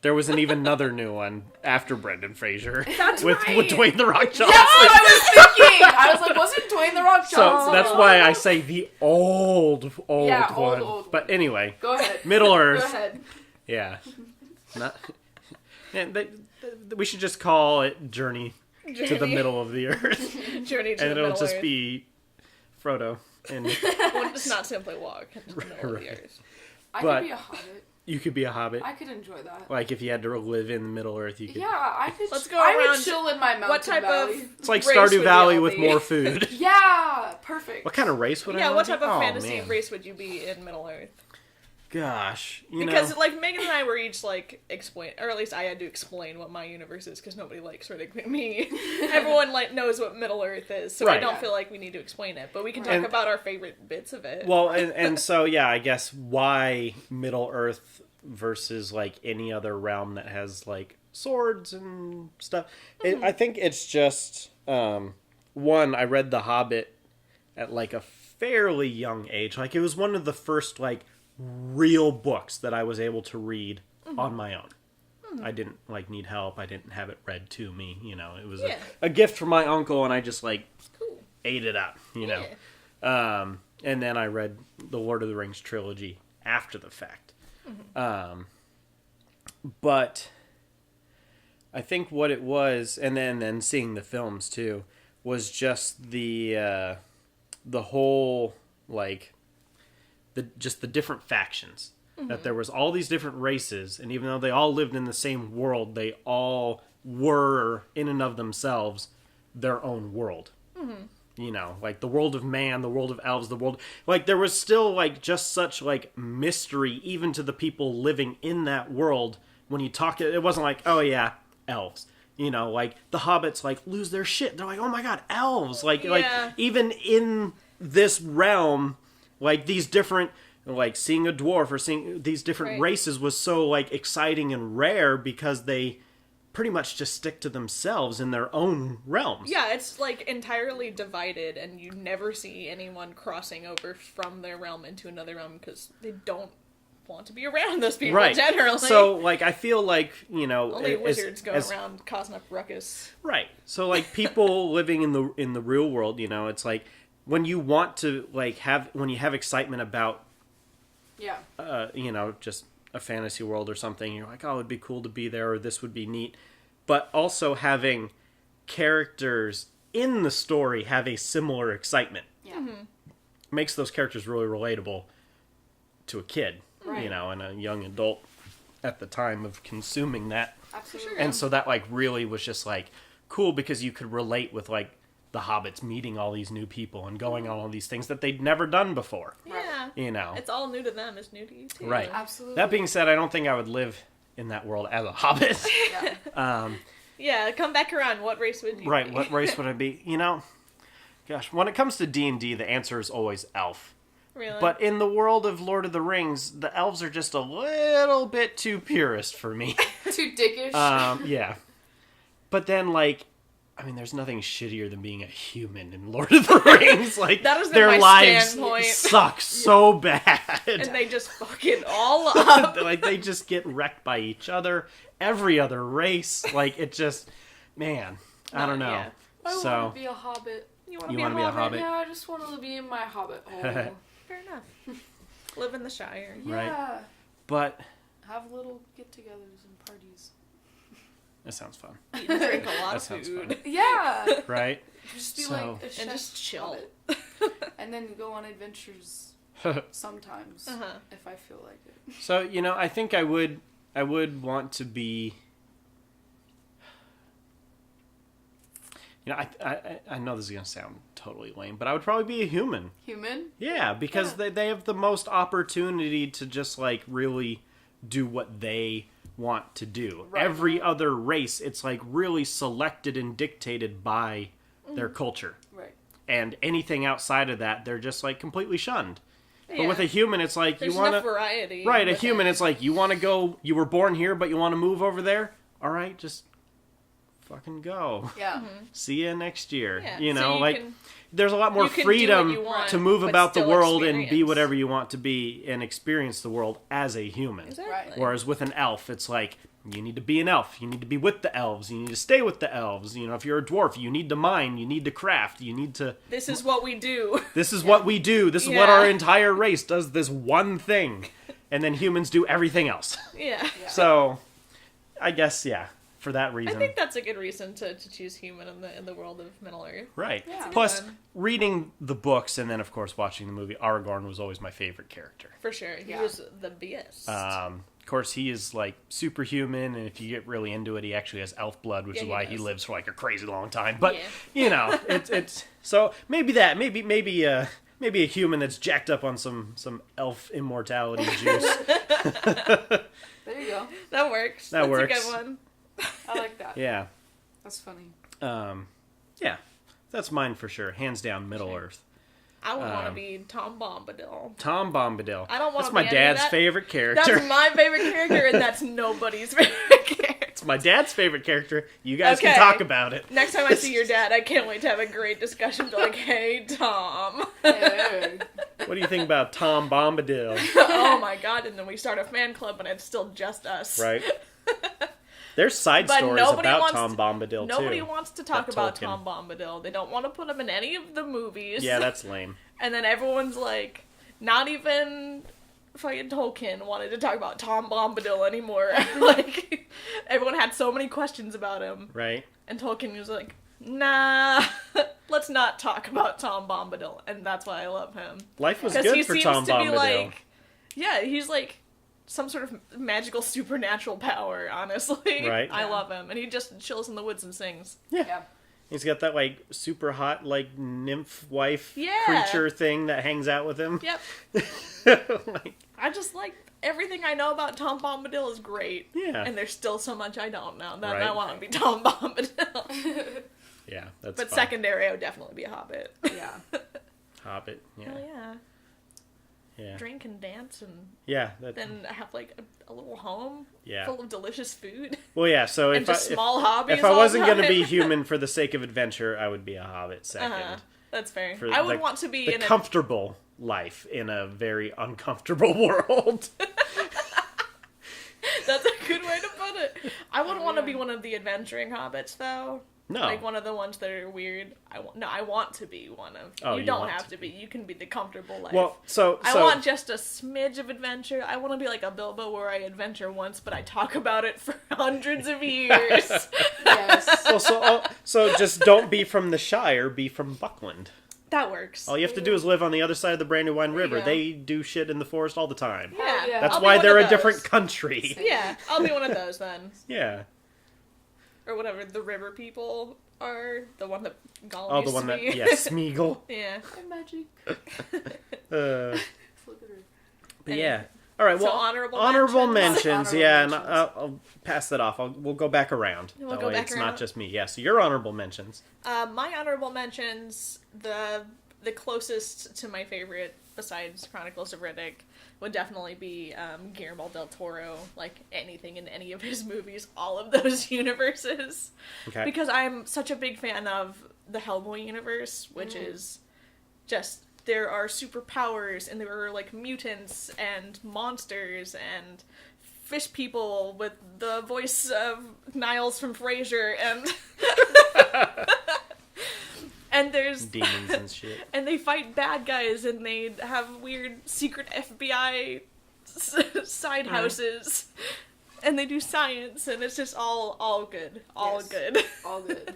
[SPEAKER 2] There was an even another new one after Brendan Fraser.
[SPEAKER 1] That's
[SPEAKER 2] with
[SPEAKER 1] right.
[SPEAKER 2] Dwayne The Rock Johnson.
[SPEAKER 3] That's what I was thinking. I was like, wasn't Dwayne the Rock Johnson?
[SPEAKER 2] So that's why I say the old
[SPEAKER 3] Yeah,
[SPEAKER 2] one.
[SPEAKER 3] old.
[SPEAKER 2] But anyway,
[SPEAKER 3] Go ahead.
[SPEAKER 2] Middle
[SPEAKER 3] Go
[SPEAKER 2] Earth.
[SPEAKER 3] ahead.
[SPEAKER 2] Yeah. Not, and we should just call it Journey to the Middle of the Earth.
[SPEAKER 1] Journey to
[SPEAKER 2] And
[SPEAKER 1] the
[SPEAKER 2] it'll
[SPEAKER 1] Middle
[SPEAKER 2] just
[SPEAKER 1] Earth.
[SPEAKER 2] be Frodo. And
[SPEAKER 1] Well, just not simply walk into the middle of the
[SPEAKER 2] Right.
[SPEAKER 1] earth.
[SPEAKER 3] I
[SPEAKER 2] But-
[SPEAKER 3] could be a hobbit.
[SPEAKER 2] you could be a hobbit.
[SPEAKER 3] I could enjoy that.
[SPEAKER 2] Like if you had to live in Middle Earth, you could.
[SPEAKER 3] Yeah, I could.
[SPEAKER 1] Let's go
[SPEAKER 3] I
[SPEAKER 1] around.
[SPEAKER 3] would chill in my mountain
[SPEAKER 1] What type
[SPEAKER 3] valley.
[SPEAKER 1] of
[SPEAKER 2] It's like
[SPEAKER 1] race
[SPEAKER 2] Stardew
[SPEAKER 1] would
[SPEAKER 2] Valley
[SPEAKER 1] y'all
[SPEAKER 2] with
[SPEAKER 1] be?
[SPEAKER 2] more food.
[SPEAKER 3] Yeah, perfect.
[SPEAKER 2] What kind of race would I
[SPEAKER 1] Yeah,
[SPEAKER 2] wanna
[SPEAKER 1] what
[SPEAKER 2] be?
[SPEAKER 1] type of
[SPEAKER 2] Oh,
[SPEAKER 1] fantasy
[SPEAKER 2] man.
[SPEAKER 1] race would you be in Middle Earth?
[SPEAKER 2] Gosh, you
[SPEAKER 1] Because
[SPEAKER 2] know.
[SPEAKER 1] like Megan and I were each like explain, or at least I had to explain what my universe is because nobody likes ridiculing me. Everyone like knows what Middle Earth is, so I
[SPEAKER 2] Right.
[SPEAKER 1] don't feel like we need to explain it. But we can talk
[SPEAKER 2] And-
[SPEAKER 1] about our favorite bits of it.
[SPEAKER 2] Well, and so yeah, I guess why Middle Earth versus like any other realm that has like swords and stuff. I think it's just one. I read The Hobbit at like a fairly young age. Like it was one of the first like real books that I was able to read on my own. I didn't like need help. I didn't have it read to me. You know, it was
[SPEAKER 1] Yeah.
[SPEAKER 2] a gift from my uncle, and I just like
[SPEAKER 1] Cool.
[SPEAKER 2] ate it up. You know.
[SPEAKER 1] Yeah.
[SPEAKER 2] And then I read the Lord of the Rings trilogy after the fact. But I think what it was, and then seeing the films too, was just the whole like the different factions. That there was all these different races, and even though they all lived in the same world, they all were in and of themselves their own world. You know, like the world of man, the world of elves, the world... Like, there was still, like, just such, like, mystery, even to the people living in that world. When you talk... It wasn't like, oh, yeah, elves. You know, like, the hobbits, like, lose their shit. They're like, oh, my God, elves! Like,
[SPEAKER 1] Yeah.
[SPEAKER 2] even in this realm, like, these different... Like, seeing a dwarf or seeing these different
[SPEAKER 1] Right.
[SPEAKER 2] races was so, like, exciting and rare because they pretty much just stick to themselves in their own realms.
[SPEAKER 1] Yeah, it's like entirely divided, and you never see anyone crossing over from their realm into another realm because they don't want to be around those people
[SPEAKER 2] Right.
[SPEAKER 1] generally.
[SPEAKER 2] So, like, I feel like, you know...
[SPEAKER 1] only
[SPEAKER 2] as-
[SPEAKER 1] wizards going
[SPEAKER 2] as-
[SPEAKER 1] around causing up ruckus.
[SPEAKER 2] Right. So, like, people living in the real world, you know, it's like, when you want to, like, when you have excitement about,
[SPEAKER 3] Yeah.
[SPEAKER 2] you know, just a fantasy world or something, you're like, oh, it'd be cool to be there, or this would be neat. But also having characters in the story have a similar excitement.
[SPEAKER 3] Yeah.
[SPEAKER 2] Makes those characters really relatable to a kid,
[SPEAKER 3] Right.
[SPEAKER 2] you know, and a young adult. at the time of consuming that.
[SPEAKER 3] Absolutely.
[SPEAKER 2] And so that, like, really was just, like, cool because you could relate with, like, the hobbits meeting all these new people and going on all these things that they'd never done before.
[SPEAKER 1] Yeah.
[SPEAKER 2] You know.
[SPEAKER 1] It's all new to them. It's new to you, too.
[SPEAKER 2] Right.
[SPEAKER 3] Absolutely.
[SPEAKER 2] That being said, I don't think I would live in that world as a hobbit.
[SPEAKER 3] Yeah.
[SPEAKER 1] Yeah, come back around. What race would you
[SPEAKER 2] Right,
[SPEAKER 1] be?
[SPEAKER 2] what race would I be? You know, gosh, when it comes to D&D, the answer is always elf.
[SPEAKER 1] Really?
[SPEAKER 2] But in the world of Lord of the Rings, the elves are just a little bit too purist for me.
[SPEAKER 3] Too dickish.
[SPEAKER 2] Yeah. But then, like, I mean, there's nothing shittier than being a human in Lord of the Rings. Like,
[SPEAKER 1] That has been
[SPEAKER 2] their
[SPEAKER 1] my
[SPEAKER 2] lives
[SPEAKER 1] standpoint.
[SPEAKER 2] suck so bad.
[SPEAKER 1] And they just fuck it all up.
[SPEAKER 2] Like, they just get wrecked by each other, every other race. Like, it just, man, I don't know.
[SPEAKER 1] Yeah.
[SPEAKER 3] I
[SPEAKER 2] So,
[SPEAKER 3] want to be a hobbit.
[SPEAKER 1] You want to
[SPEAKER 2] You
[SPEAKER 1] be,
[SPEAKER 2] wanna be a
[SPEAKER 1] a hobbit?
[SPEAKER 2] hobbit?
[SPEAKER 3] Yeah, I just want to be in my hobbit hole.
[SPEAKER 1] Fair enough. Live in the Shire.
[SPEAKER 3] Yeah.
[SPEAKER 2] but
[SPEAKER 3] Have little get-togethers and parties.
[SPEAKER 2] it sounds fun,
[SPEAKER 1] Eat and drink a lot
[SPEAKER 2] That
[SPEAKER 1] of
[SPEAKER 2] sounds
[SPEAKER 1] food.
[SPEAKER 3] Yeah.
[SPEAKER 2] right?
[SPEAKER 3] Just be
[SPEAKER 2] So-
[SPEAKER 3] like a
[SPEAKER 1] And
[SPEAKER 3] chef
[SPEAKER 1] just chill.
[SPEAKER 3] hobbit. And then go on adventures sometimes if I feel like it.
[SPEAKER 2] So, you know, I think I would want to be, you know, I know this is going to sound totally lame, but I would probably be a human.
[SPEAKER 3] Human?
[SPEAKER 2] Yeah, because they have the most opportunity to just, like, really do what they want to do.
[SPEAKER 3] Right.
[SPEAKER 2] Every other race, it's, like, really selected and dictated by their culture.
[SPEAKER 3] Right.
[SPEAKER 2] And anything outside of that, they're just, like, completely shunned. But
[SPEAKER 1] Yeah.
[SPEAKER 2] with a human, it's like,
[SPEAKER 1] There's
[SPEAKER 2] you want
[SPEAKER 1] enough
[SPEAKER 2] to...
[SPEAKER 1] variety.
[SPEAKER 2] Right, a
[SPEAKER 1] with
[SPEAKER 2] human,
[SPEAKER 1] it.
[SPEAKER 2] it's like, you want to go, you were born here, but you want to move over there? All right, just fucking go.
[SPEAKER 3] Yeah.
[SPEAKER 2] See you next year.
[SPEAKER 1] Yeah,
[SPEAKER 2] You
[SPEAKER 1] so
[SPEAKER 2] know,
[SPEAKER 1] you
[SPEAKER 2] like,
[SPEAKER 1] can-
[SPEAKER 2] there's a lot more
[SPEAKER 1] you can do
[SPEAKER 2] freedom
[SPEAKER 1] what you want,
[SPEAKER 2] to move
[SPEAKER 1] but
[SPEAKER 2] about the
[SPEAKER 1] still
[SPEAKER 2] world and be
[SPEAKER 1] experience.
[SPEAKER 2] whatever you want to be and experience the world as a human.
[SPEAKER 1] Exactly.
[SPEAKER 3] Right.
[SPEAKER 2] Whereas with an elf, it's like, you need to be an elf. You need to be with the elves. You need to stay with the elves. You know, if you're a dwarf, you need to mine. You need to craft. You need to...
[SPEAKER 1] This is what we do.
[SPEAKER 2] This is what we do. This is what
[SPEAKER 1] Yeah.
[SPEAKER 2] our entire race does, this one thing. And then humans do everything else.
[SPEAKER 1] Yeah.
[SPEAKER 2] So, I guess, yeah, for that
[SPEAKER 1] I
[SPEAKER 2] reason.
[SPEAKER 1] think that's a good reason to choose human in the world of Middle Earth.
[SPEAKER 2] Right.
[SPEAKER 3] Yeah.
[SPEAKER 2] Plus,
[SPEAKER 1] fun.
[SPEAKER 2] reading the books and then, of course, watching the movie, Aragorn was always my favorite character.
[SPEAKER 1] For sure. He
[SPEAKER 3] Yeah.
[SPEAKER 1] was the best.
[SPEAKER 2] Of course, he is, like, superhuman, and if you get really into it, he actually has elf blood, which
[SPEAKER 1] Yeah,
[SPEAKER 2] is
[SPEAKER 1] he
[SPEAKER 2] why he
[SPEAKER 1] does.
[SPEAKER 2] lives for, like, a crazy long time. But,
[SPEAKER 1] Yeah.
[SPEAKER 2] you know, it's... So, maybe that. Maybe a human that's jacked up on some elf immortality juice.
[SPEAKER 3] There you go.
[SPEAKER 1] That works.
[SPEAKER 2] That
[SPEAKER 1] That's
[SPEAKER 2] works.
[SPEAKER 1] a good one.
[SPEAKER 3] I like that.
[SPEAKER 2] Yeah.
[SPEAKER 3] That's funny.
[SPEAKER 2] Yeah. That's mine for sure. Hands down, Middle Earth.
[SPEAKER 1] I would want to be Tom Bombadil.
[SPEAKER 2] Tom Bombadil.
[SPEAKER 1] I don't wanna
[SPEAKER 2] That's my
[SPEAKER 1] be any of
[SPEAKER 2] dad's
[SPEAKER 1] that.
[SPEAKER 2] favorite character.
[SPEAKER 1] That's my favorite character, and that's nobody's favorite character.
[SPEAKER 2] It's my dad's favorite character. You guys
[SPEAKER 1] Okay.
[SPEAKER 2] can talk about it.
[SPEAKER 1] Next time I see your dad, I can't wait to have a great discussion. Be like, hey, Tom.
[SPEAKER 3] Hey.
[SPEAKER 2] What do you think about Tom Bombadil?
[SPEAKER 1] Oh my god, and then we start a fan club, and it's still just us.
[SPEAKER 2] Right? There's side
[SPEAKER 1] But
[SPEAKER 2] stories
[SPEAKER 1] nobody
[SPEAKER 2] about
[SPEAKER 1] wants
[SPEAKER 2] Tom
[SPEAKER 1] to-
[SPEAKER 2] Bombadil,
[SPEAKER 1] Nobody
[SPEAKER 2] too.
[SPEAKER 1] wants to talk
[SPEAKER 2] That
[SPEAKER 1] about
[SPEAKER 2] Tolkien.
[SPEAKER 1] Tom Bombadil. They don't want to put him in any of the movies.
[SPEAKER 2] Yeah, that's lame.
[SPEAKER 1] And then everyone's like, not even fucking Tolkien wanted to talk about Tom Bombadil anymore. Like, everyone had so many questions about him.
[SPEAKER 2] Right?
[SPEAKER 1] And Tolkien was like, nah, let's not talk about Tom Bombadil. And that's why I love him.
[SPEAKER 2] Life was
[SPEAKER 1] Because he
[SPEAKER 2] good for
[SPEAKER 1] seems
[SPEAKER 2] Tom
[SPEAKER 1] to be
[SPEAKER 2] Bombadil.
[SPEAKER 1] like, yeah, he's like some sort of magical supernatural power, honestly.
[SPEAKER 2] Right.
[SPEAKER 1] I love him. And he just chills in the woods and sings.
[SPEAKER 3] Yeah.
[SPEAKER 2] He's got that, like, super hot, like, nymph wife
[SPEAKER 1] Yeah.
[SPEAKER 2] creature thing that hangs out with him.
[SPEAKER 1] Yep.
[SPEAKER 2] Like,
[SPEAKER 1] I just like everything I know about Tom Bombadil is great.
[SPEAKER 2] Yeah.
[SPEAKER 1] And there's still so much I don't know that
[SPEAKER 2] Right.
[SPEAKER 1] I want to be Tom Bombadil.
[SPEAKER 2] yeah, that's
[SPEAKER 1] But
[SPEAKER 2] fun.
[SPEAKER 1] secondary, I would definitely be a hobbit.
[SPEAKER 3] Yeah.
[SPEAKER 2] Hobbit. Yeah.
[SPEAKER 1] Hell yeah.
[SPEAKER 2] Yeah.
[SPEAKER 1] Drink and dance and
[SPEAKER 2] Yeah. That,
[SPEAKER 1] then have like a little home
[SPEAKER 2] Yeah.
[SPEAKER 1] full of delicious food.
[SPEAKER 2] well, yeah, so
[SPEAKER 1] and
[SPEAKER 2] if I,
[SPEAKER 1] just small hobbies.
[SPEAKER 2] if I
[SPEAKER 1] all
[SPEAKER 2] wasn't
[SPEAKER 1] the
[SPEAKER 2] going to be
[SPEAKER 1] time.
[SPEAKER 2] human for the sake of adventure, I would be a hobbit second.
[SPEAKER 1] Uh-huh. That's fair.
[SPEAKER 2] For
[SPEAKER 1] I would
[SPEAKER 2] the-
[SPEAKER 1] want to be
[SPEAKER 2] the
[SPEAKER 1] in a
[SPEAKER 2] comfortable life in a very uncomfortable world.
[SPEAKER 1] That's a good way to put it. I wouldn't want to be one of the adventuring hobbits, though.
[SPEAKER 2] No.
[SPEAKER 1] Like one of the ones that are weird. I want to be one of.
[SPEAKER 2] Oh,
[SPEAKER 1] you
[SPEAKER 2] you
[SPEAKER 1] don't
[SPEAKER 2] want
[SPEAKER 1] have
[SPEAKER 2] to
[SPEAKER 1] to be. You can be the comfortable life.
[SPEAKER 2] Well, so
[SPEAKER 1] I want just a smidge of adventure. I want to be like a Bilbo where I adventure once, but I talk about it for hundreds of years.
[SPEAKER 3] Yes.
[SPEAKER 2] well, so just don't be from the Shire, be from Buckland.
[SPEAKER 1] That works.
[SPEAKER 2] All you have to do is live on the other side of the Brandywine
[SPEAKER 1] There you
[SPEAKER 2] River.
[SPEAKER 1] go.
[SPEAKER 2] They do shit in the forest all the time.
[SPEAKER 1] Yeah.
[SPEAKER 3] Yeah.
[SPEAKER 2] That's
[SPEAKER 1] I'll be
[SPEAKER 2] why
[SPEAKER 1] one
[SPEAKER 2] they're
[SPEAKER 1] of
[SPEAKER 2] a different
[SPEAKER 1] those.
[SPEAKER 2] country.
[SPEAKER 1] Yeah, I'll be one of those then.
[SPEAKER 2] Yeah.
[SPEAKER 1] Or whatever the river people are. The one that Gollum
[SPEAKER 2] Oh,
[SPEAKER 1] used
[SPEAKER 2] the one
[SPEAKER 1] to
[SPEAKER 2] that,
[SPEAKER 1] be.
[SPEAKER 2] yeah, Smeagol.
[SPEAKER 1] Yeah.
[SPEAKER 3] I'm magic.
[SPEAKER 2] Uh,
[SPEAKER 3] Look at her.
[SPEAKER 2] but yeah. All right,
[SPEAKER 1] So
[SPEAKER 2] well,
[SPEAKER 1] honorable
[SPEAKER 2] mentions,
[SPEAKER 3] Honorable
[SPEAKER 2] yeah, and
[SPEAKER 3] mentions.
[SPEAKER 2] I'll pass that off. We'll go back around.
[SPEAKER 1] We'll
[SPEAKER 2] that
[SPEAKER 1] go
[SPEAKER 2] way
[SPEAKER 1] back
[SPEAKER 2] it's
[SPEAKER 1] around.
[SPEAKER 2] not just me. Yeah, so your honorable mentions.
[SPEAKER 1] My honorable mentions, the closest to my favorite, besides Chronicles of Riddick, would definitely be Guillermo del Toro. Like, anything in any of his movies, all of those universes.
[SPEAKER 2] Okay.
[SPEAKER 1] Because I'm such a big fan of the Hellboy universe, which is just, there are superpowers, and there are, like, mutants, and monsters, and fish people with the voice of Niles from Frasier, and... and there's...
[SPEAKER 2] Demons and shit.
[SPEAKER 1] and they fight bad guys, and they have weird secret FBI side houses, and they do science, and it's just all good. All
[SPEAKER 3] Yes.
[SPEAKER 1] good.
[SPEAKER 3] All good.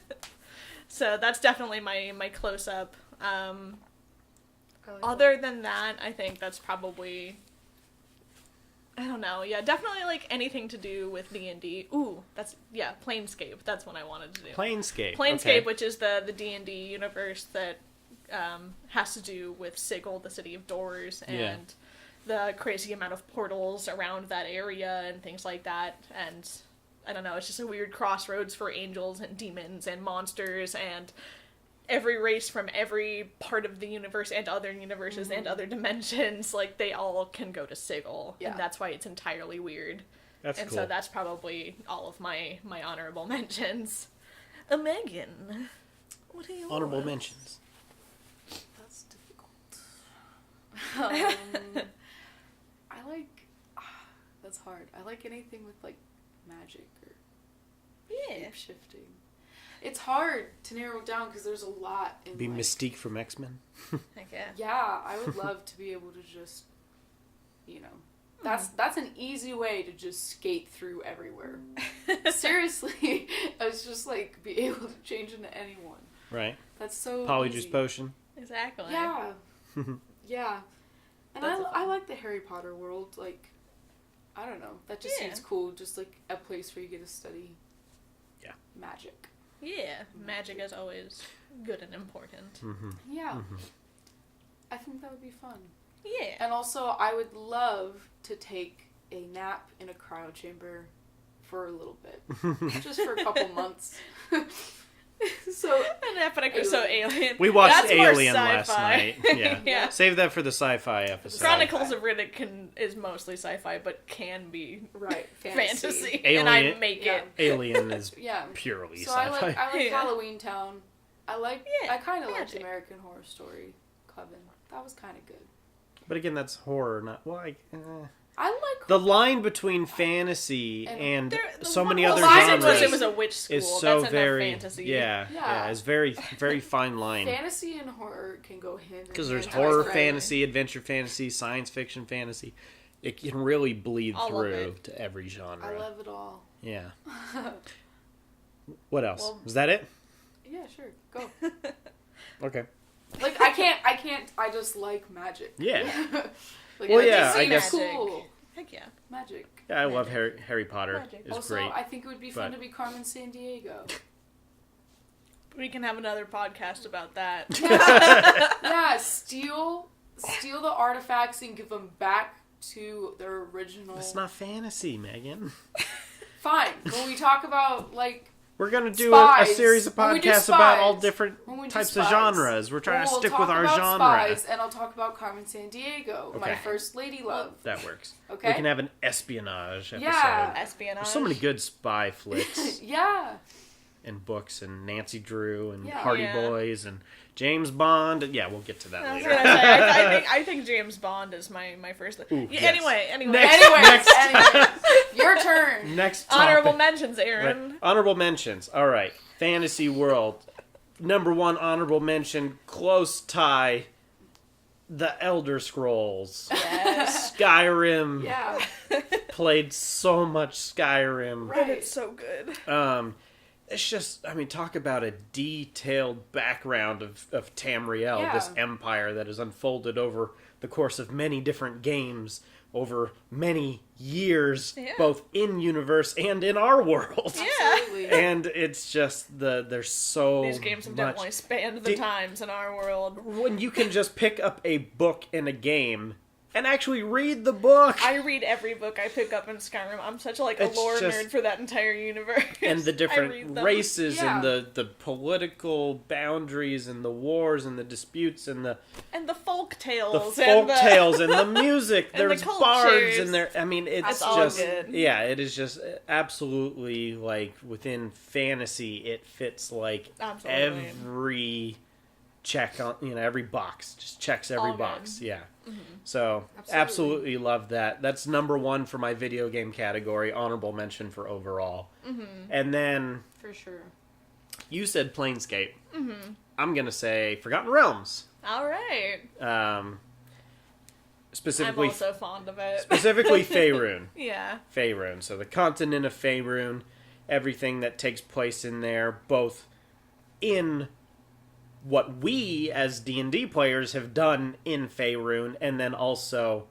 [SPEAKER 1] So that's definitely my close-up.
[SPEAKER 3] I like
[SPEAKER 1] Other than that, I think that's probably... I don't know. Yeah, definitely, like, anything to do with D&D. Ooh, that's... Yeah, Planescape. That's what I wanted to do.
[SPEAKER 2] Planescape.
[SPEAKER 1] Planescape,
[SPEAKER 2] Okay.
[SPEAKER 1] which is the D&D universe that has to do with Sigil, the City of Doors, and
[SPEAKER 2] Yeah.
[SPEAKER 1] the crazy amount of portals around that area and things like that. And I don't know, it's just a weird crossroads for angels and demons and monsters and every race from every part of the universe and other universes and other dimensions. Like, they all can go to Sigil,
[SPEAKER 3] Yeah.
[SPEAKER 1] and that's why it's entirely weird.
[SPEAKER 2] That's
[SPEAKER 1] And
[SPEAKER 2] cool.
[SPEAKER 1] so that's probably all of my honorable mentions. Megan, what are your
[SPEAKER 2] Honorable mentions.
[SPEAKER 3] That's difficult. I like... That's hard. I like anything with, like, magic or
[SPEAKER 1] Yeah.
[SPEAKER 3] shifting. It's hard to narrow it down because there's a lot in
[SPEAKER 2] Be
[SPEAKER 3] like,
[SPEAKER 2] Mystique from X-Men.
[SPEAKER 1] Okay.
[SPEAKER 3] Yeah, I would love to be able to just, that's an easy way to just skate through everywhere. Seriously, I was just like be able to change into anyone.
[SPEAKER 2] Right.
[SPEAKER 3] That's so
[SPEAKER 2] Polyjuice
[SPEAKER 3] easy.
[SPEAKER 2] potion.
[SPEAKER 1] Exactly.
[SPEAKER 3] Yeah, yeah, and
[SPEAKER 1] That's
[SPEAKER 3] I like the Harry Potter world. Like, I don't know, that just
[SPEAKER 1] Yeah.
[SPEAKER 3] seems cool. Just like a place where you get to study.
[SPEAKER 2] Yeah.
[SPEAKER 3] Magic.
[SPEAKER 1] Yeah, magic is always good and important.
[SPEAKER 2] Mm-hmm.
[SPEAKER 3] Yeah. I think that would be fun.
[SPEAKER 1] Yeah.
[SPEAKER 3] And also, I would love to take a nap in a cryo chamber for a little bit. Just for a couple months. So,
[SPEAKER 1] An episode, so Alien.
[SPEAKER 2] We watched
[SPEAKER 1] That's more
[SPEAKER 2] Alien last
[SPEAKER 1] sci-fi.
[SPEAKER 2] night. Yeah.
[SPEAKER 1] Yeah.
[SPEAKER 2] Save that for the sci-fi episode.
[SPEAKER 1] Chronicles of Riddick is mostly sci-fi, but can be
[SPEAKER 3] right,
[SPEAKER 1] fantasy.
[SPEAKER 2] Alien-
[SPEAKER 1] And I make
[SPEAKER 3] Yeah.
[SPEAKER 1] it.
[SPEAKER 2] Alien is
[SPEAKER 3] Yeah.
[SPEAKER 2] purely
[SPEAKER 3] So
[SPEAKER 2] sci-fi.
[SPEAKER 3] I like
[SPEAKER 1] Yeah.
[SPEAKER 3] Halloween Town. I
[SPEAKER 1] Yeah,
[SPEAKER 3] kind of liked
[SPEAKER 1] magic.
[SPEAKER 3] American Horror Story Coven. That was kind of good.
[SPEAKER 2] But again, that's horror, not... Well,
[SPEAKER 3] I like...
[SPEAKER 2] the line between fantasy and
[SPEAKER 1] The
[SPEAKER 2] so many
[SPEAKER 1] one-
[SPEAKER 2] other
[SPEAKER 1] well, Liza
[SPEAKER 2] genres
[SPEAKER 1] was it was a witch school.
[SPEAKER 2] is so
[SPEAKER 1] That's
[SPEAKER 2] very...
[SPEAKER 1] enough fantasy.
[SPEAKER 2] Yeah,
[SPEAKER 3] Yeah.
[SPEAKER 2] it's very, very fine line.
[SPEAKER 3] Fantasy and horror can go hand in hand.
[SPEAKER 2] Because there's
[SPEAKER 3] I
[SPEAKER 2] horror
[SPEAKER 3] like-
[SPEAKER 2] fantasy, adventure fantasy, science fiction fantasy. It can really bleed
[SPEAKER 1] All of
[SPEAKER 2] through
[SPEAKER 1] it.
[SPEAKER 2] to every genre.
[SPEAKER 3] I love it all.
[SPEAKER 2] Yeah. What else?
[SPEAKER 1] Well-
[SPEAKER 2] Is that it?
[SPEAKER 3] Yeah, sure. Go.
[SPEAKER 2] Okay.
[SPEAKER 3] Like, I can't, I just like magic.
[SPEAKER 2] Yeah.
[SPEAKER 3] Like,
[SPEAKER 2] Well,
[SPEAKER 3] that
[SPEAKER 2] yeah,
[SPEAKER 3] just
[SPEAKER 2] I
[SPEAKER 3] seems
[SPEAKER 2] guess-
[SPEAKER 3] cool.
[SPEAKER 1] Heck yeah.
[SPEAKER 3] Magic.
[SPEAKER 2] Yeah, I love Harry Potter.
[SPEAKER 1] Magic.
[SPEAKER 2] It's
[SPEAKER 3] Also,
[SPEAKER 2] great.
[SPEAKER 3] I think it would be fun
[SPEAKER 2] but-
[SPEAKER 3] to be Carmen San Diego.
[SPEAKER 1] We can have another podcast about that.
[SPEAKER 3] Yeah, steal the artifacts and give them back to their original.
[SPEAKER 2] It's not fantasy, Megan.
[SPEAKER 3] Fine. When we talk about, like,
[SPEAKER 2] We're going to do a
[SPEAKER 3] Spies.
[SPEAKER 2] series of
[SPEAKER 3] When we do
[SPEAKER 2] podcasts about all
[SPEAKER 3] spies.
[SPEAKER 2] different
[SPEAKER 3] when we do
[SPEAKER 2] types of
[SPEAKER 3] spies,
[SPEAKER 2] genres. We're trying to
[SPEAKER 3] we'll
[SPEAKER 2] stick
[SPEAKER 3] talk
[SPEAKER 2] with our
[SPEAKER 3] about
[SPEAKER 2] genre.
[SPEAKER 3] Spies, and I'll talk about Carmen San Diego, my
[SPEAKER 2] Okay.
[SPEAKER 3] first lady love.
[SPEAKER 2] That works.
[SPEAKER 3] Okay?
[SPEAKER 2] We can have an espionage episode.
[SPEAKER 3] Yeah.
[SPEAKER 1] Espionage.
[SPEAKER 2] There's so many good spy flicks
[SPEAKER 3] Yeah.
[SPEAKER 2] and books and Nancy Drew and
[SPEAKER 3] Yeah.
[SPEAKER 2] Hardy
[SPEAKER 1] Yeah.
[SPEAKER 2] Boys and James Bond. Yeah, we'll get to that
[SPEAKER 1] I was
[SPEAKER 2] later.
[SPEAKER 1] gonna say, I think James Bond is my first.
[SPEAKER 2] Ooh,
[SPEAKER 1] Yeah,
[SPEAKER 2] yes.
[SPEAKER 1] Anyway.
[SPEAKER 3] Anyways, your turn.
[SPEAKER 2] Next topic.
[SPEAKER 1] Honorable mentions, Aaron.
[SPEAKER 2] Right. Honorable mentions. All right. Fantasy world. Number one honorable mention, close tie, The Elder Scrolls.
[SPEAKER 1] Yes.
[SPEAKER 2] Skyrim.
[SPEAKER 3] Yeah.
[SPEAKER 2] Played so much Skyrim.
[SPEAKER 3] Right.
[SPEAKER 1] It's so good.
[SPEAKER 2] it's just, I mean, talk about a detailed background of Tamriel, this empire that has unfolded over the course of many different games, over many years, both in universe and in our world.
[SPEAKER 3] Absolutely.
[SPEAKER 2] And it's just there's so
[SPEAKER 1] These games have definitely spanned the times in our world.
[SPEAKER 2] When you can just pick up a book in a game and actually read the book.
[SPEAKER 1] I read every book I pick up in Skyrim. I'm such a lore nerd for that entire universe.
[SPEAKER 2] And the different races and the political boundaries and the wars and the disputes and the
[SPEAKER 1] folk tales.
[SPEAKER 2] The folk tales and the music.
[SPEAKER 1] And
[SPEAKER 2] There's
[SPEAKER 1] the
[SPEAKER 2] bards in there. I mean, it's
[SPEAKER 1] all
[SPEAKER 2] just
[SPEAKER 1] good.
[SPEAKER 2] Yeah, it is just absolutely like within fantasy. It fits like every check on every box. Just checks every box. Yeah. Mm-hmm. So absolutely love that. That's number 1 for my video game category. Honorable mention for overall. Mm-hmm. And then
[SPEAKER 3] for sure,
[SPEAKER 2] you said Planescape. Mm-hmm. I'm gonna say Forgotten Realms.
[SPEAKER 1] All right.
[SPEAKER 2] Specifically,
[SPEAKER 1] I'm also fond of it.
[SPEAKER 2] Specifically, Faerun.
[SPEAKER 1] Yeah.
[SPEAKER 2] Faerun. So the continent of Faerun, everything that takes place in there, both in what we as D&D players have done in Faerun, and then also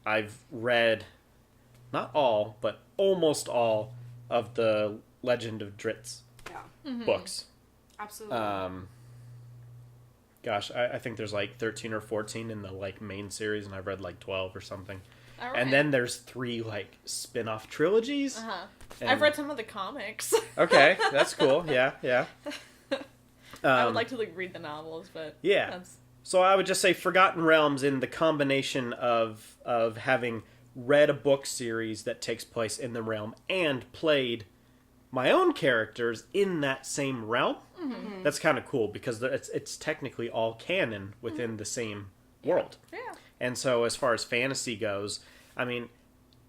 [SPEAKER 2] I've read not all, but almost all of the Legend of Drizzt books.
[SPEAKER 3] Absolutely.
[SPEAKER 2] Gosh, I think there's like 13 or 14 in the like main series, and I've read like 12 or something.
[SPEAKER 1] All right.
[SPEAKER 2] And then there's 3 like spin-off trilogies.
[SPEAKER 1] Uh-huh. I've read some of the comics.
[SPEAKER 2] Okay, that's cool. Yeah.
[SPEAKER 1] I would like to read the novels, but
[SPEAKER 2] So I would just say Forgotten Realms in the combination of having read a book series that takes place in the realm and played my own characters in that same realm. Mm-hmm. That's kind of cool because it's technically all canon within the same world.
[SPEAKER 1] Yeah.
[SPEAKER 2] And so as far as fantasy goes, I mean,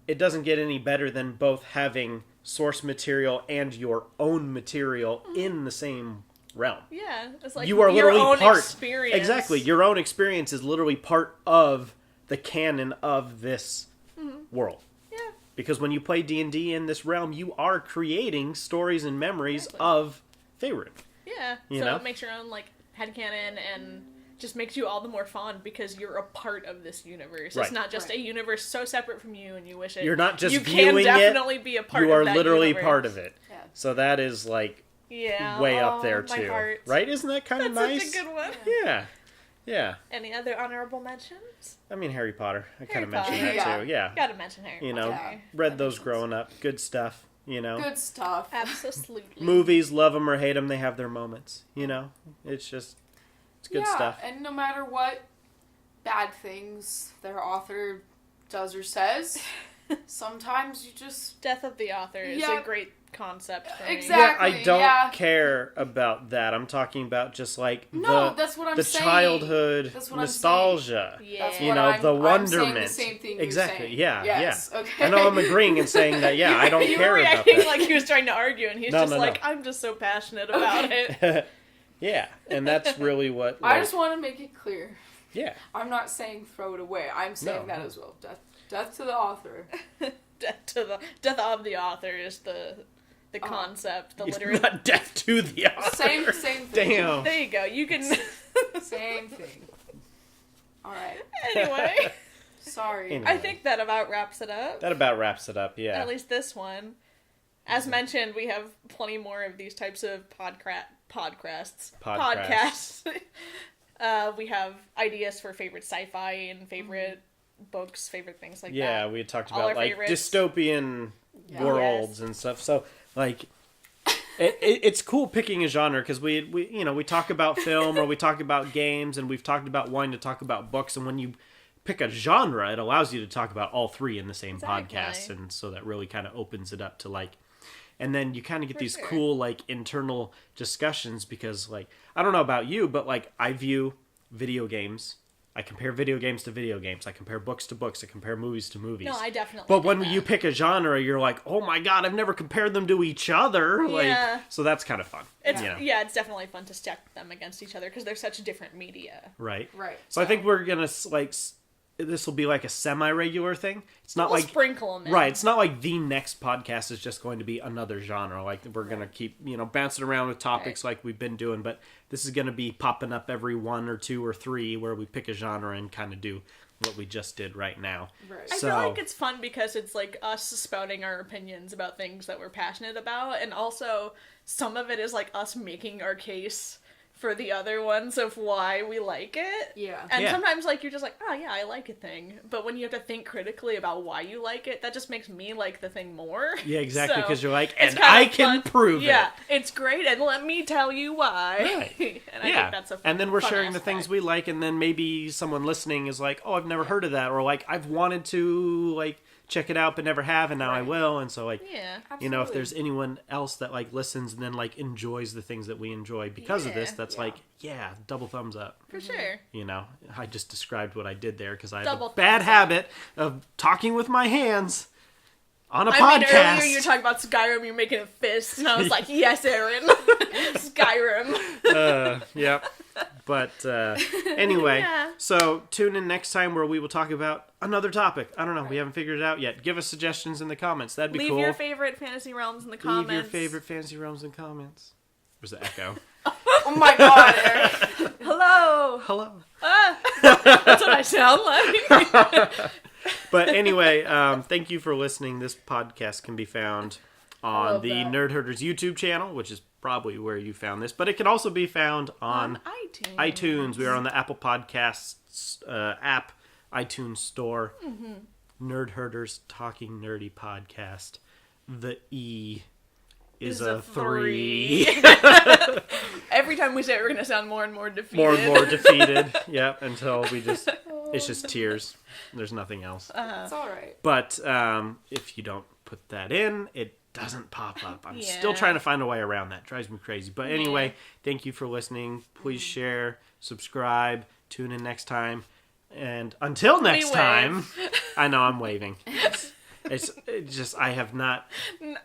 [SPEAKER 2] it doesn't get any better than both having source material and your own material in the same realm.
[SPEAKER 1] Yeah, it's like
[SPEAKER 2] you are
[SPEAKER 1] your
[SPEAKER 2] literally
[SPEAKER 1] own
[SPEAKER 2] part.
[SPEAKER 1] Experience.
[SPEAKER 2] Exactly, your own experience is literally part of the canon of this world.
[SPEAKER 1] Yeah,
[SPEAKER 2] because when you play D&D in this realm, you are creating stories and memories of Faerun.
[SPEAKER 1] Yeah, so it makes your own headcanon and just makes you all the more fun because you're a part of this universe. Right. It's not just a universe so separate from you and you wish it.
[SPEAKER 2] You're not just
[SPEAKER 1] you
[SPEAKER 2] viewing it.
[SPEAKER 1] You can definitely be a part of that.
[SPEAKER 2] You are literally
[SPEAKER 1] universe.
[SPEAKER 2] part of it.
[SPEAKER 3] Yeah.
[SPEAKER 2] So that is way up there too.
[SPEAKER 1] Heart.
[SPEAKER 2] Right? Isn't that kind of nice?
[SPEAKER 1] That's such a good one.
[SPEAKER 2] Yeah.
[SPEAKER 1] Any other honorable mentions?
[SPEAKER 2] I mean, Harry Potter. I kind of mentioned that too. Yeah.
[SPEAKER 1] Gotta mention Harry Potter.
[SPEAKER 2] Read those growing up. Good stuff.
[SPEAKER 3] Good stuff.
[SPEAKER 1] Absolutely.
[SPEAKER 2] Movies, love them or hate them, they have their moments. It's just, it's good stuff.
[SPEAKER 3] And no matter what bad things their author does or says, sometimes you just...
[SPEAKER 1] Death of the author is a great concept for me.
[SPEAKER 3] Exactly.
[SPEAKER 2] Yeah, I don't care about that. I'm talking about just
[SPEAKER 3] that's what I'm
[SPEAKER 2] the
[SPEAKER 3] saying.
[SPEAKER 2] Childhood
[SPEAKER 3] I'm
[SPEAKER 2] nostalgia.
[SPEAKER 3] saying. Yeah.
[SPEAKER 2] The wonderment.
[SPEAKER 3] I'm saying the same thing
[SPEAKER 2] exactly.
[SPEAKER 3] You're saying.
[SPEAKER 2] Yes.
[SPEAKER 3] Okay.
[SPEAKER 2] I know I'm agreeing and saying that. Yeah, I don't care about that.
[SPEAKER 1] You were reacting like he was trying to argue, and he's I'm just so passionate about it.
[SPEAKER 2] Yeah, and that's really what.
[SPEAKER 3] I just want to make it clear.
[SPEAKER 2] Yeah.
[SPEAKER 3] I'm not saying throw it away. I'm saying that as well. Death to the author.
[SPEAKER 1] Death of the author is the concept, the literary.
[SPEAKER 2] Not death to the author.
[SPEAKER 3] Same thing.
[SPEAKER 2] Damn.
[SPEAKER 1] There you go. You can.
[SPEAKER 3] Same thing. All right.
[SPEAKER 1] Anyway.
[SPEAKER 3] Sorry.
[SPEAKER 1] Anyway. I think that about wraps it up.
[SPEAKER 2] That about wraps it up. Yeah.
[SPEAKER 1] At least this one. As mentioned, we have plenty more of these types of podcasts. We have ideas for favorite sci-fi and favorite books, favorite things like that.
[SPEAKER 2] Yeah, we had talked about dystopian worlds and stuff. So it's cool picking a genre because we talk about film or we talk about games and we've talked about wanting to talk about books, and when you pick a genre, it allows you to talk about all three in the same podcast, and so that really kind of opens it up to and then you kind of get these cool internal discussions because I don't know about you, but I view video games. I compare video games to video games. I compare books to books. I compare movies to movies.
[SPEAKER 1] No, I definitely.
[SPEAKER 2] But when you pick a genre, you're like, oh my god, I've never compared them to each other.
[SPEAKER 1] Yeah.
[SPEAKER 2] So that's kind of fun.
[SPEAKER 1] It's definitely fun to stack them against each other because they're such different media.
[SPEAKER 2] Right.
[SPEAKER 3] Right.
[SPEAKER 2] So I think we're gonna this will be like a semi-regular thing. It's not
[SPEAKER 1] We'll
[SPEAKER 2] like
[SPEAKER 1] sprinkle them in.
[SPEAKER 2] right. It's not like the next podcast is just going to be another genre. Like we're gonna keep bouncing around with topics like we've been doing, but this is gonna be popping up every 1 or 2 or 3 where we pick a genre and kind of do what we just did right now.
[SPEAKER 3] Right.
[SPEAKER 1] I feel like it's fun because it's like us spouting our opinions about things that we're passionate about, and also some of it is like us making our case for the other ones of why we like it.
[SPEAKER 3] Yeah.
[SPEAKER 1] And
[SPEAKER 2] Yeah.
[SPEAKER 1] sometimes like you're just like, oh yeah, I like a thing. But when you have to think critically about why you like it, that just makes me like the thing more.
[SPEAKER 2] Yeah, exactly, because you're like,
[SPEAKER 1] it's
[SPEAKER 2] and
[SPEAKER 1] kind
[SPEAKER 2] I
[SPEAKER 1] of
[SPEAKER 2] can
[SPEAKER 1] fun.
[SPEAKER 2] prove
[SPEAKER 1] Yeah,
[SPEAKER 2] it.
[SPEAKER 1] it's great, and let me tell you why.
[SPEAKER 2] Right.
[SPEAKER 1] And I think that's a fun,
[SPEAKER 2] and then we're
[SPEAKER 1] fun
[SPEAKER 2] sharing the
[SPEAKER 1] aspect.
[SPEAKER 2] things we like, and then maybe someone listening is like, oh, I've never heard of that, or like, I've wanted to like check it out but never have, and now I
[SPEAKER 3] Right.
[SPEAKER 2] will. And so like,
[SPEAKER 1] Yeah.
[SPEAKER 2] if there's anyone else that like listens and then like enjoys the things that we enjoy because of this,
[SPEAKER 1] Yeah.
[SPEAKER 2] that's like, double thumbs up.
[SPEAKER 1] For sure.
[SPEAKER 2] I just described what I did there because I have
[SPEAKER 1] Double
[SPEAKER 2] a bad
[SPEAKER 1] thumbs up.
[SPEAKER 2] habit of talking with my hands on a
[SPEAKER 1] I mean,
[SPEAKER 2] podcast.
[SPEAKER 1] earlier you were talking about Skyrim, you're making a fist, and I was like, yes, Aaron. Skyrim.
[SPEAKER 2] Yep. But anyway,
[SPEAKER 1] Yeah.
[SPEAKER 2] so tune in next time where we will talk about another topic. I don't know. We haven't figured it out yet. Give us suggestions in the comments. That'd be
[SPEAKER 1] Leave
[SPEAKER 2] cool.
[SPEAKER 1] your favorite fantasy realms in the comments.
[SPEAKER 2] Leave your favorite fantasy realms in comments. Where's the echo?
[SPEAKER 3] Oh my god, Eric.
[SPEAKER 1] Hello.
[SPEAKER 2] Hello.
[SPEAKER 1] That's what I sound like.
[SPEAKER 2] But anyway, thank you for listening. This podcast can be found on
[SPEAKER 1] love
[SPEAKER 2] the
[SPEAKER 1] that.
[SPEAKER 2] Nerd Herders YouTube channel, which is probably where you found this. But it can also be found on
[SPEAKER 1] iTunes.
[SPEAKER 2] iTunes. We are on the Apple Podcasts app, iTunes Store. Nerd Herders Talking Nerdy Podcast. The E is a 3.
[SPEAKER 1] Every time we say it, we're going to sound more and more defeated.
[SPEAKER 2] More and more defeated. Yep, until we just... It's just tears. There's nothing else.
[SPEAKER 3] It's alright.
[SPEAKER 2] But if you don't put that in, it doesn't pop up. I'm still
[SPEAKER 1] Yeah.
[SPEAKER 2] trying to find a way around that. Drives me crazy. But anyway, thank you for listeing. Please share, subscribe, tune in next time. And until next
[SPEAKER 1] wave.
[SPEAKER 2] time, I know I'm waving. It's just, I have not...
[SPEAKER 1] We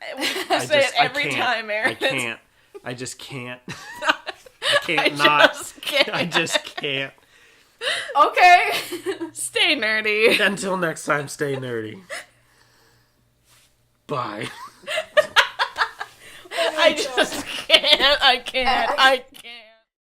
[SPEAKER 2] I
[SPEAKER 1] say
[SPEAKER 2] just,
[SPEAKER 1] it every
[SPEAKER 2] I can't.
[SPEAKER 1] time, Aaron.
[SPEAKER 2] I can't. I just can't. I can't not. I just can't.
[SPEAKER 3] Okay.
[SPEAKER 1] Stay nerdy.
[SPEAKER 2] Until next time, stay nerdy. Bye.
[SPEAKER 1] I just can't. I can't.